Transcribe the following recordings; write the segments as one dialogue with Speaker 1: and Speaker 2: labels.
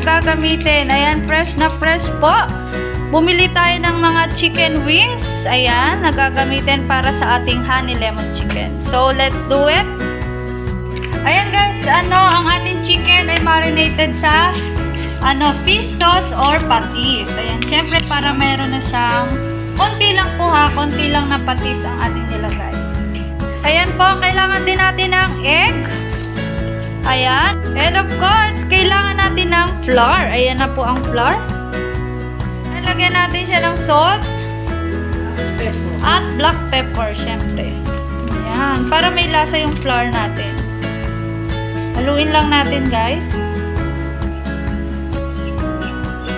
Speaker 1: gagamitin. Ayan, fresh na fresh po. Bumili tayo ng mga chicken wings. Ayan, nagagamitin para sa ating honey lemon chicken. So, let's do it. Ayan guys, ang ating chicken ay marinated sa fish sauce or patis. Ayan, syempre para meron na siyang konti lang po ha, konti lang na patis ang ating nilagay. Ayan po, kailangan din natin ng egg. Ayan. And of course, kailangan natin ng flour. Ayan na po ang flour. Lagyan natin siya ng salt at black pepper, syempre. Ayan. Para may lasa yung flour natin. Haluin lang natin, guys.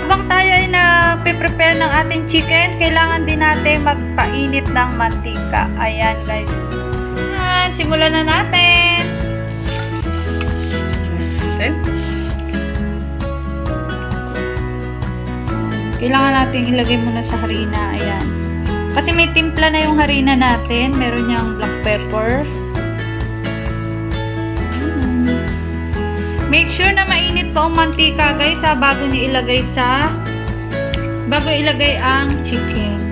Speaker 1: Habang tayo ay na-prepare ng ating chicken, kailangan din natin magpainit ng mantika. Ayan, guys. Ayan. Simulan na natin. Kailangan natin ilagay muna sa harina. Ayan. Kasi may timpla na yung harina natin. Meron niyang black pepper. Make sure na mainit pa ang mantika, guys, bago ilagay ang chicken.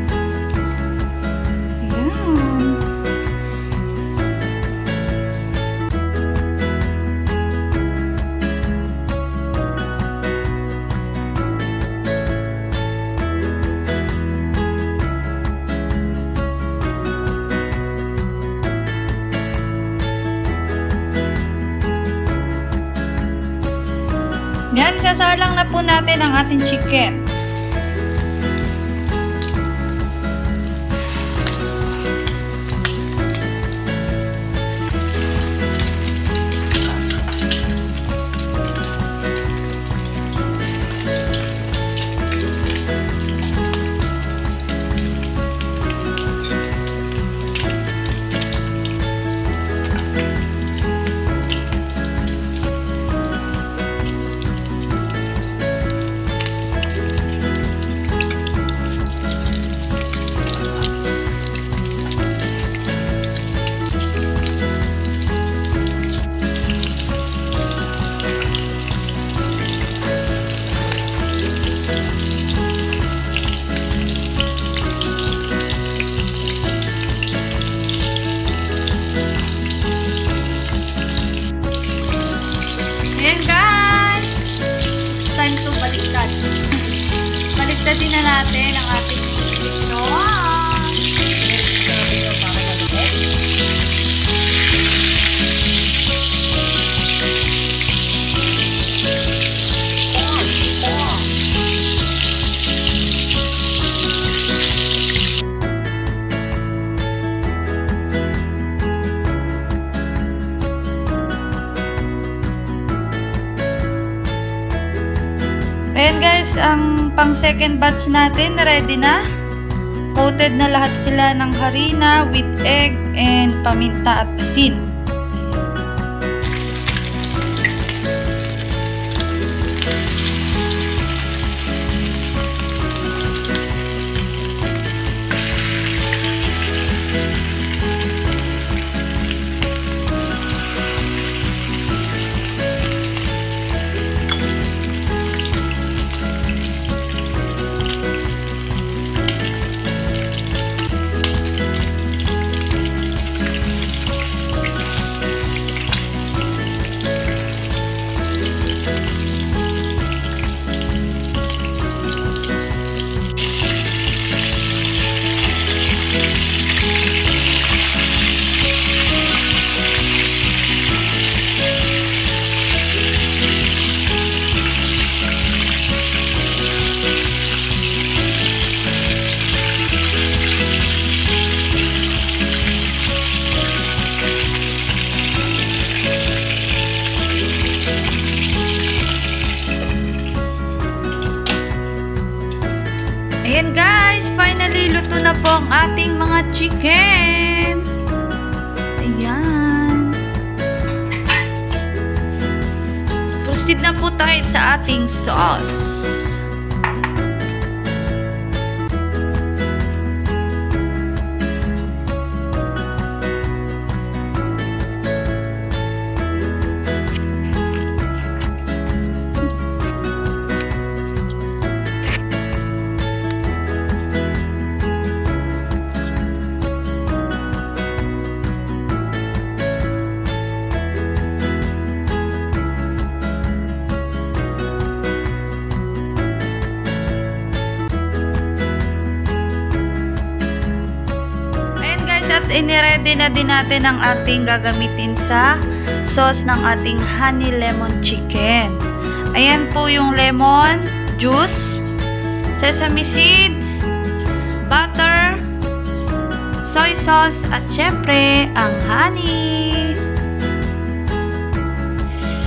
Speaker 1: Yan, sasalang na po natin ang ating chicken. Ayan guys, time to baliktad. Baliktadin na natin ang ating ito. Ayan guys, ang pang second batch natin ready na. Coated na lahat sila ng harina with egg and paminta at asin. ang ating mga chicken. Ayan. Proceed na po tayo sa ating sauce. At iniready na din natin ang ating gagamitin sa sauce ng ating honey lemon chicken. Ayan po yung lemon juice, sesame seeds, butter, soy sauce, at syempre ang honey.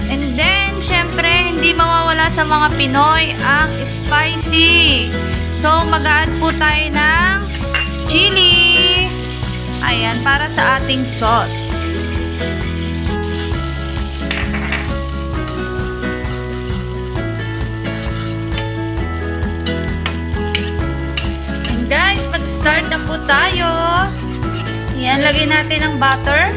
Speaker 1: And then syempre hindi mawawala sa mga Pinoy ang spicy. So mag-add po tayo ng chili. Ayan, para sa ating sauce. And guys, mag-start na po tayo. Ayan, lagyan natin ang butter.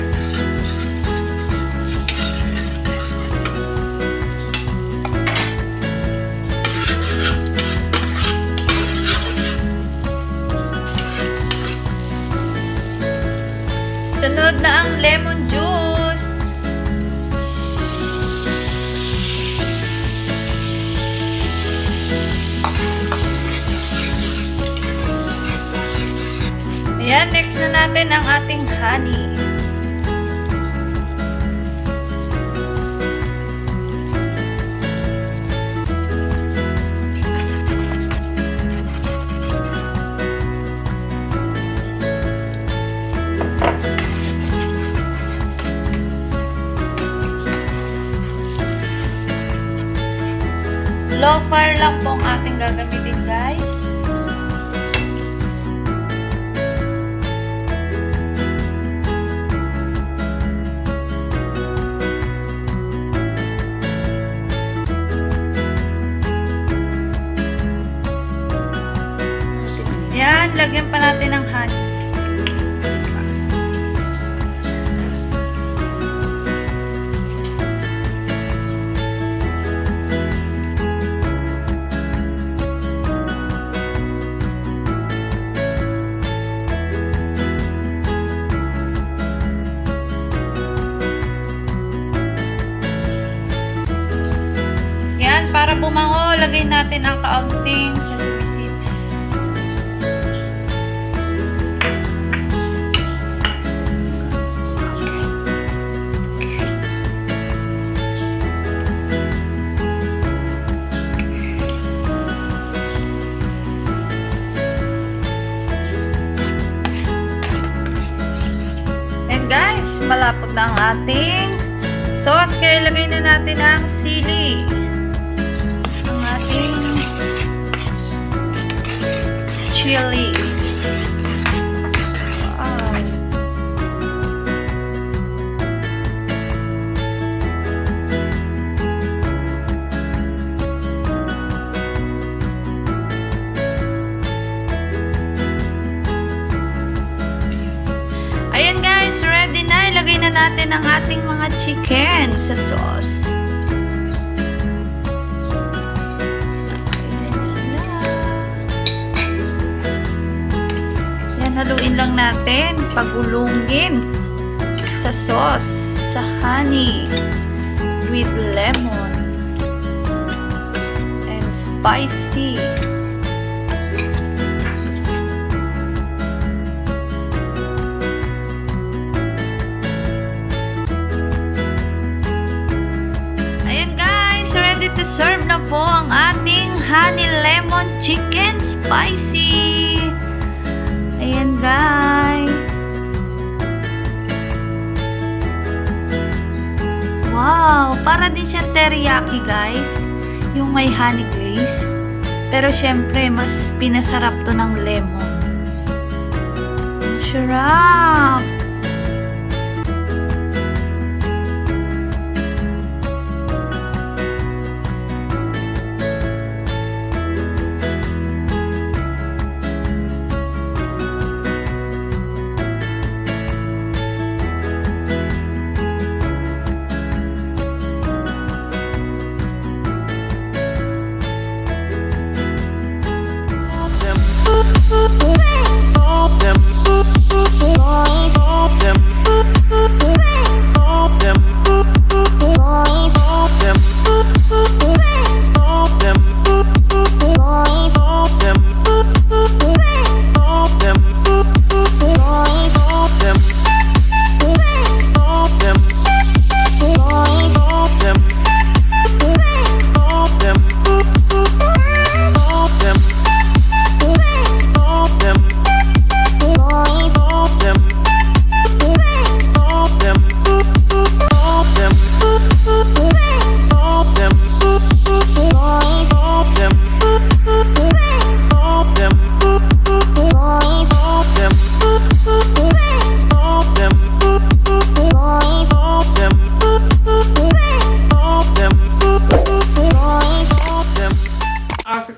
Speaker 1: Sunod na ang lemon juice. Ayan, next na natin ang ating honey. Low fire lang po ang ating gagamitin, guys. Yan, lagyan pa natin ng honey. Para bumango, lagay natin ang kaunting sesame seeds. And guys, malapot na ang ating sauce. Kaya ilagay na natin ang sili. Chili. Wow. Ayan guys, ready na. Ilagay na natin ang ating mga chicken sa sauce. Haluin lang natin, pagulungin sa sauce, sa honey with lemon and spicy. Ayan guys, ready to serve na po ang ating honey lemon chicken spicy. Ayan guys. Wow, para din siyang teriyaki guys. Yung may honey glaze. Pero syempre, mas pinasarap to ng lemon. Sarap!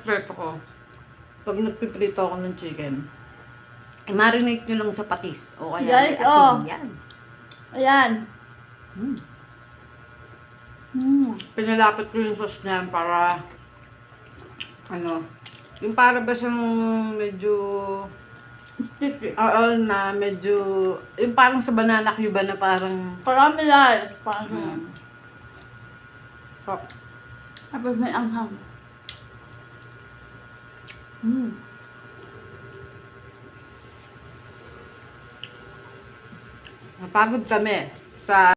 Speaker 2: Sekreto ko, pag nagpiprito ako ng chicken, i-marinate nyo lang sa patis. O kaya
Speaker 1: Guys,
Speaker 2: may asin yan.
Speaker 1: Ayan.
Speaker 2: Pinalapit ko yung sauce niyan para, yung para ba siyang medyo,
Speaker 1: Sticky.
Speaker 2: oo, na medyo, yung parang sa banana cube na parang,
Speaker 1: Caramelized. Parang.
Speaker 2: so,
Speaker 1: Tapos may anghang.
Speaker 2: napagod kami sa